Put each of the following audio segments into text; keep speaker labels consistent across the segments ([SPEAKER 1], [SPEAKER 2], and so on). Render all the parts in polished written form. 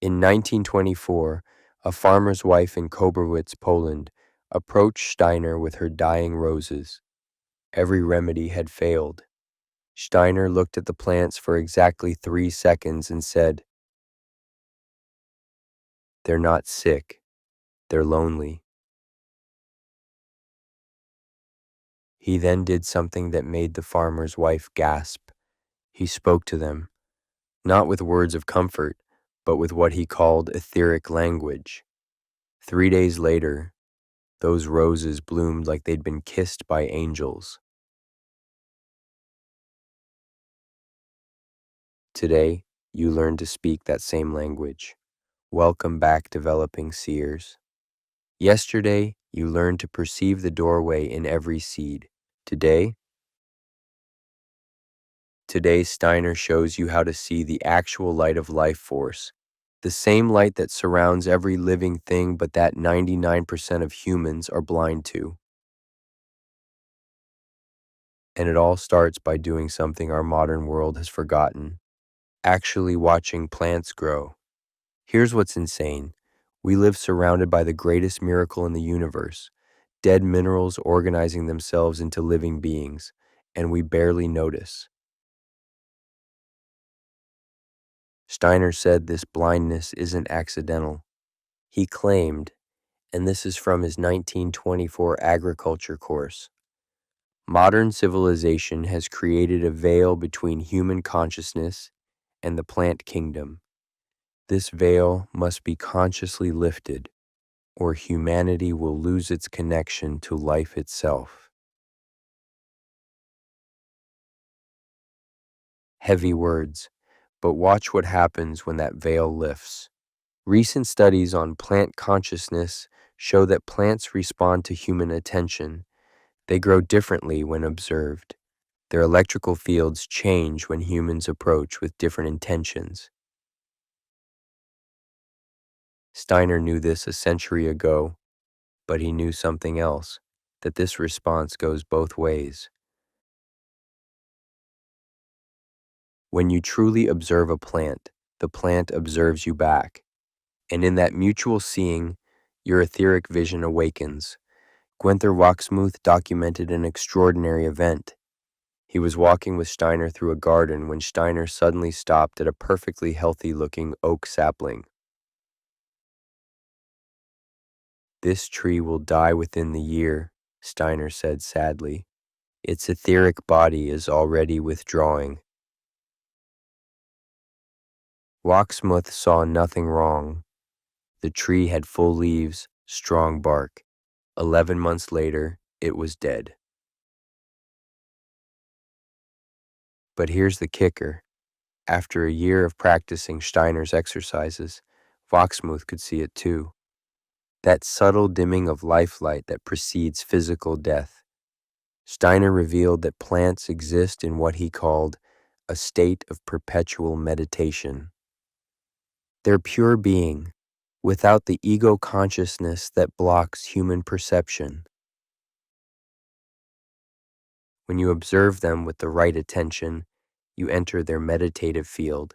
[SPEAKER 1] In 1924, a farmer's wife in Kobrowitz, Poland, approached Steiner with her dying roses. Every remedy had failed. Steiner looked at the plants for exactly 3 seconds and said, "They're not sick, they're lonely." He then did something that made the farmer's wife gasp. He spoke to them, not with words of comfort, but with what he called etheric language. 3 days later, those roses bloomed like they'd been kissed by angels. Today, you learn to speak that same language. Welcome back, developing seers. Yesterday, you learned to perceive the doorway in every seed. Today, Steiner shows you how to see the actual light of life force, the same light that surrounds every living thing but that 99% of humans are blind to. And it all starts by doing something our modern world has forgotten, actually watching plants grow. Here's what's insane. We live surrounded by the greatest miracle in the universe, dead minerals organizing themselves into living beings, and we barely notice. Steiner said this blindness isn't accidental. He claimed, and this is from his 1924 agriculture course, modern civilization has created a veil between human consciousness and the plant kingdom. This veil must be consciously lifted, or humanity will lose its connection to life itself. Heavy words, but watch what happens when that veil lifts. Recent studies on plant consciousness show that plants respond to human attention. They grow differently when observed. Their electrical fields change when humans approach with different intentions. Steiner knew this a century ago, but he knew something else, that this response goes both ways. When you truly observe a plant, the plant observes you back. And in that mutual seeing, your etheric vision awakens. Gunther Wachsmuth documented an extraordinary event. He was walking with Steiner through a garden when Steiner suddenly stopped at a perfectly healthy-looking oak sapling. "This tree will die within the year," Steiner said sadly. "Its etheric body is already withdrawing." Wachsmuth saw nothing wrong. The tree had full leaves, strong bark. 11 months later, it was dead. But here's the kicker. After a year of practicing Steiner's exercises, Wachsmuth could see it too. That subtle dimming of life-light that precedes physical death. Steiner revealed that plants exist in what he called a state of perpetual meditation. They're pure being, without the ego consciousness that blocks human perception. When you observe them with the right attention, you enter their meditative field.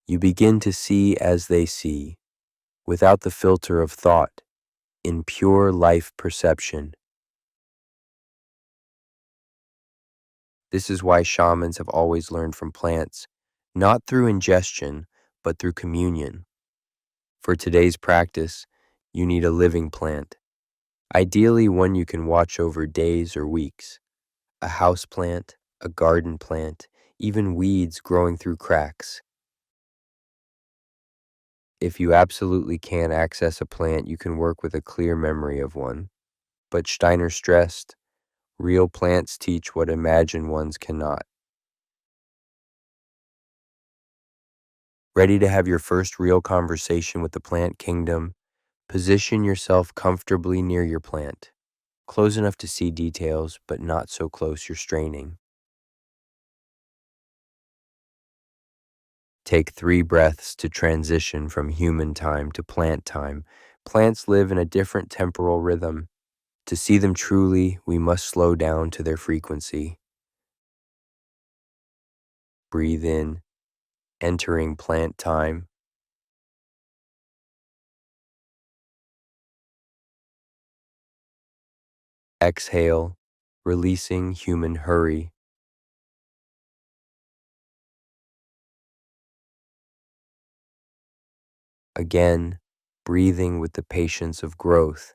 [SPEAKER 1] You begin to see as they see, without the filter of thought, in pure life perception. This is why shamans have always learned from plants, not through ingestion, but through communion. For today's practice, you need a living plant, ideally one you can watch over days or weeks. A house plant, a garden plant, even weeds growing through cracks. If you absolutely can't access a plant, you can work with a clear memory of one. But Steiner stressed, real plants teach what imagined ones cannot. Ready to have your first real conversation with the plant kingdom? Position yourself comfortably near your plant. Close enough to see details, but not so close you're straining. Take 3 breaths to transition from human time to plant time. Plants live in a different temporal rhythm. To see them truly, we must slow down to their frequency. Breathe in, entering plant time. Exhale, releasing human hurry. Again, breathing with the patience of growth.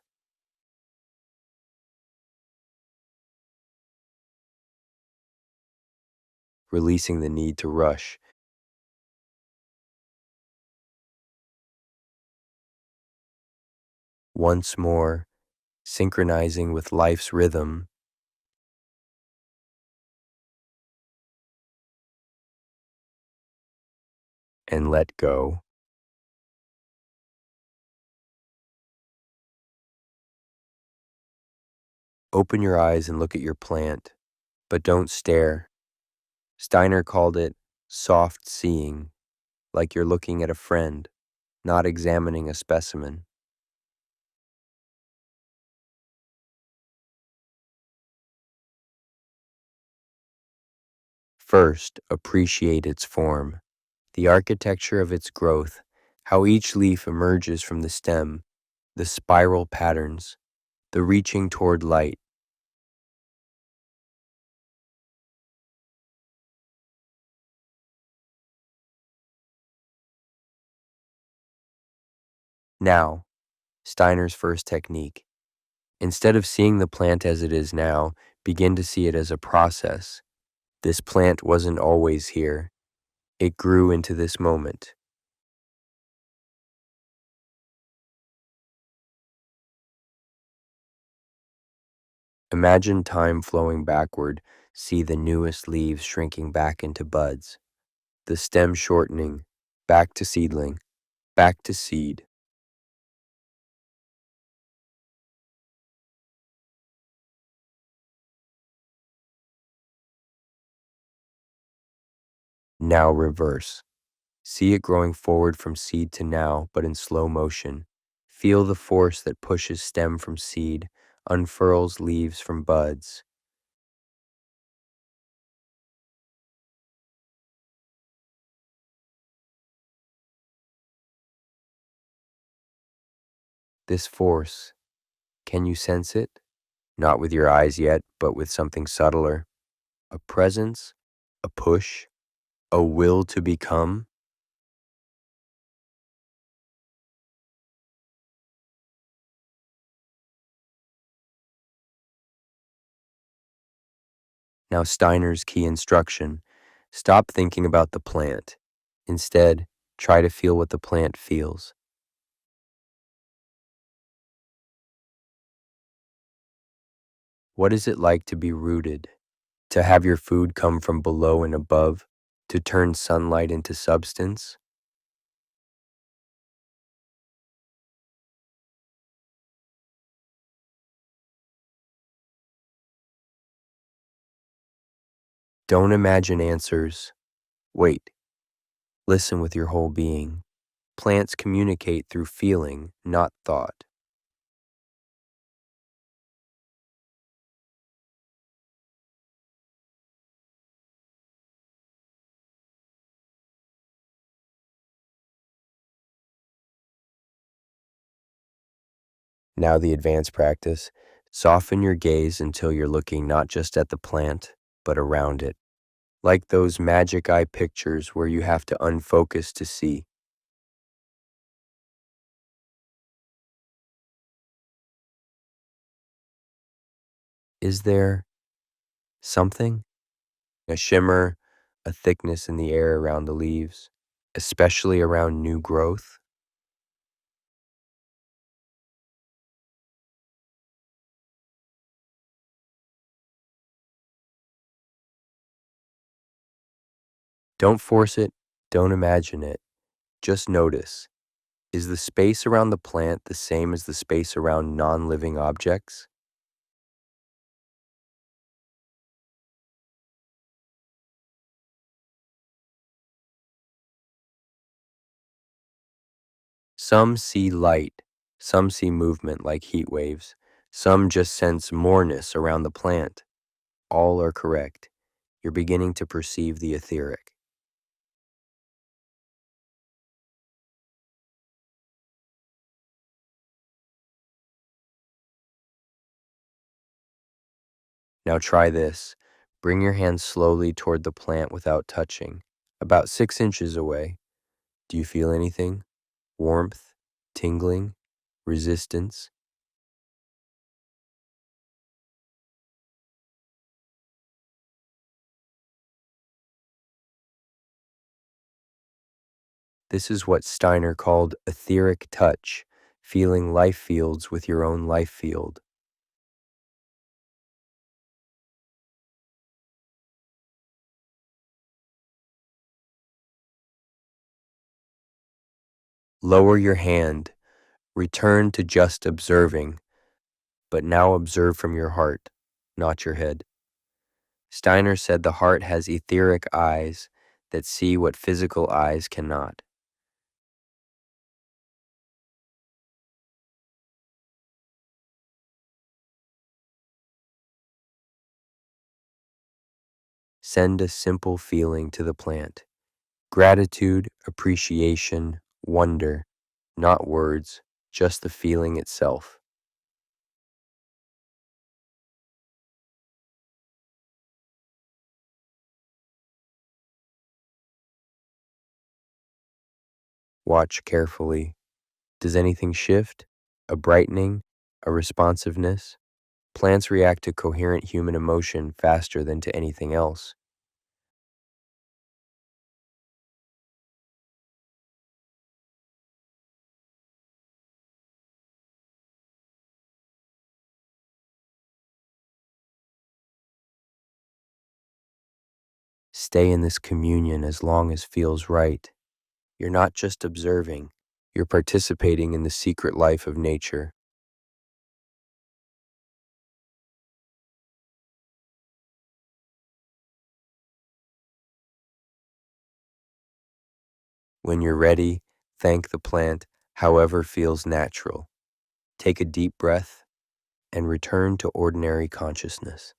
[SPEAKER 1] Releasing the need to rush. Once more, synchronizing with life's rhythm, and let go. Open your eyes and look at your plant, but don't stare. Steiner called it soft seeing, like you're looking at a friend, not examining a specimen. First, appreciate its form, the architecture of its growth, how each leaf emerges from the stem, the spiral patterns, the reaching toward light. Now, Steiner's first technique. Instead of seeing the plant as it is now, begin to see it as a process. This plant wasn't always here. It grew into this moment. Imagine time flowing backward, see the newest leaves shrinking back into buds, the stem shortening, back to seedling, back to seed. Now reverse. See it growing forward from seed to now, but in slow motion. Feel the force that pushes stem from seed, unfurls leaves from buds. This force, can you sense it? Not with your eyes yet, but with something subtler. A presence, a push, a will to become. Now Steiner's key instruction. Stop thinking about the plant. Instead, try to feel what the plant feels. What is it like to be rooted? To have your food come from below and above? To turn sunlight into substance? Don't imagine answers. Wait. Listen with your whole being. Plants communicate through feeling, not thought. Now the advanced practice. Soften your gaze until you're looking not just at the plant, but around it. Like those magic eye pictures where you have to unfocus to see. Is there something? A shimmer, a thickness in the air around the leaves, especially around new growth? Don't force it, don't imagine it, just notice. Is the space around the plant the same as the space around non-living objects? Some see light, some see movement like heat waves, some just sense moreness around the plant. All are correct. You're beginning to perceive the etheric. Now try this. Bring your hand slowly toward the plant without touching, about 6 inches away. Do you feel anything? Warmth, tingling, resistance? This is what Steiner called etheric touch, feeling life fields with your own life field. Lower your hand, return to just observing, but now observe from your heart, not your head. Steiner said the heart has etheric eyes that see what physical eyes cannot. Send a simple feeling to the plant. Gratitude, appreciation, wonder, not words, just the feeling itself. Watch carefully. Does anything shift? A brightening? A responsiveness? Plants react to coherent human emotion faster than to anything else. Stay in this communion as long as feels right. You're not just observing, you're participating in the secret life of nature. When you're ready, thank the plant however feels natural. Take a deep breath and return to ordinary consciousness.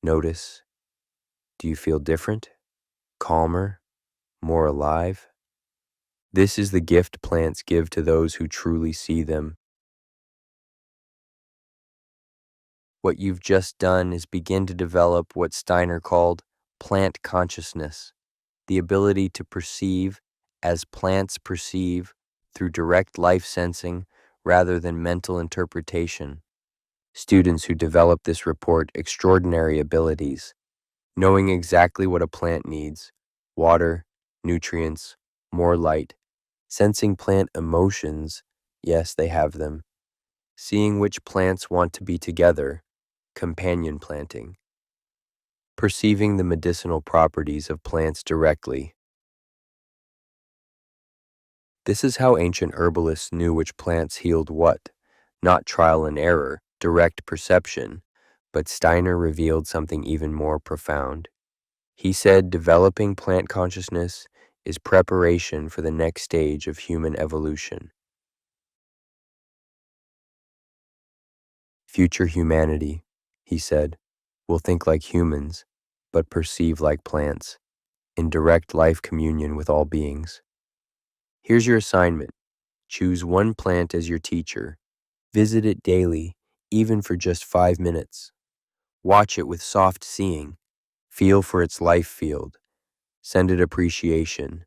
[SPEAKER 1] Notice, do you feel different, calmer, more alive? This is the gift plants give to those who truly see them. What you've just done is begin to develop what Steiner called plant consciousness, the ability to perceive as plants perceive through direct life sensing rather than mental interpretation. Students who develop this report extraordinary abilities, knowing exactly what a plant needs: water, nutrients, more light, sensing plant emotions, yes, they have them, seeing which plants want to be together, companion planting, perceiving the medicinal properties of plants directly. This is how ancient herbalists knew which plants healed what, not trial and error, direct perception, but Steiner revealed something even more profound. He said developing plant consciousness is preparation for the next stage of human evolution. Future humanity, he said, will think like humans, but perceive like plants, in direct life communion with all beings. Here's your assignment. Choose one plant as your teacher. Visit it daily, even for just 5 minutes. Watch it with soft seeing. Feel for its life field. Send it appreciation.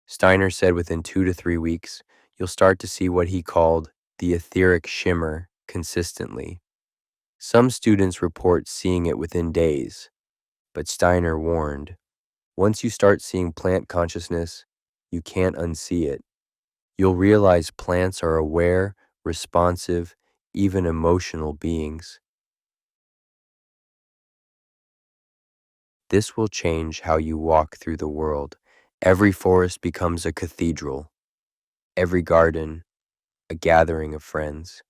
[SPEAKER 1] Steiner said within 2 to 3 weeks, you'll start to see what he called the etheric shimmer consistently. Some students report seeing it within days, but Steiner warned, once you start seeing plant consciousness, you can't unsee it. You'll realize plants are aware, responsive, even emotional beings. This will change how you walk through the world. Every forest becomes a cathedral, every garden, a gathering of friends.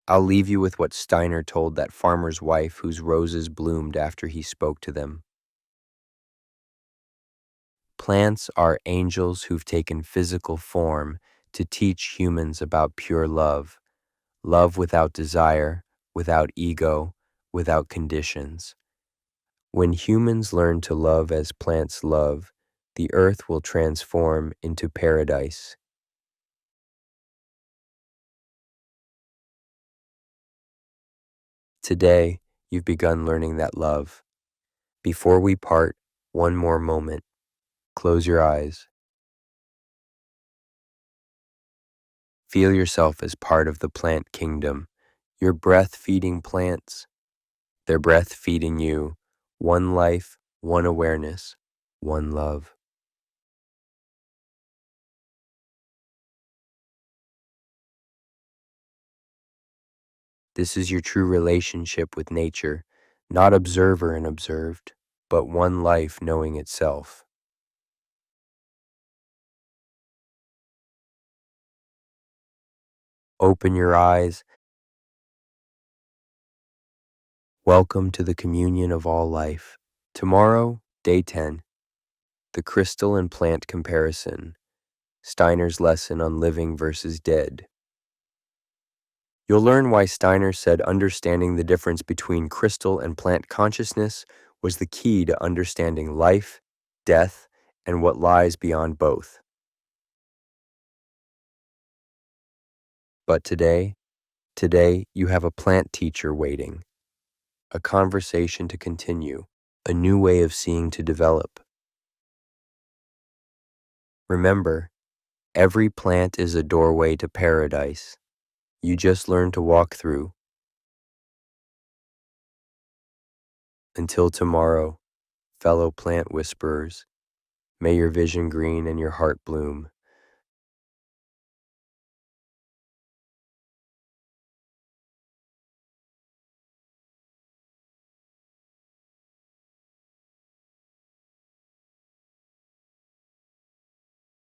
[SPEAKER 1] I'll leave you with what Steiner told that farmer's wife whose roses bloomed after he spoke to them. Plants are angels who've taken physical form to teach humans about pure love, love without desire, without ego, without conditions. When humans learn to love as plants love, the earth will transform into paradise. Today, you've begun learning that love. Before we part, one more moment. Close your eyes. Feel yourself as part of the plant kingdom. You're breath-feeding plants. They're breath-feeding you. One life, one awareness, one love. This is your true relationship with nature, not observer and observed, but one life knowing itself. Open your eyes. Welcome to the communion of all life. Tomorrow, day 10, the crystal and plant comparison, Steiner's lesson on living versus dead. You'll learn why Steiner said understanding the difference between crystal and plant consciousness was the key to understanding life, death, and what lies beyond both. But today you have a plant teacher waiting, a conversation to continue, a new way of seeing to develop. Remember, every plant is a doorway to paradise. You just learn to walk through. Until tomorrow, fellow plant whisperers, may your vision green and your heart bloom.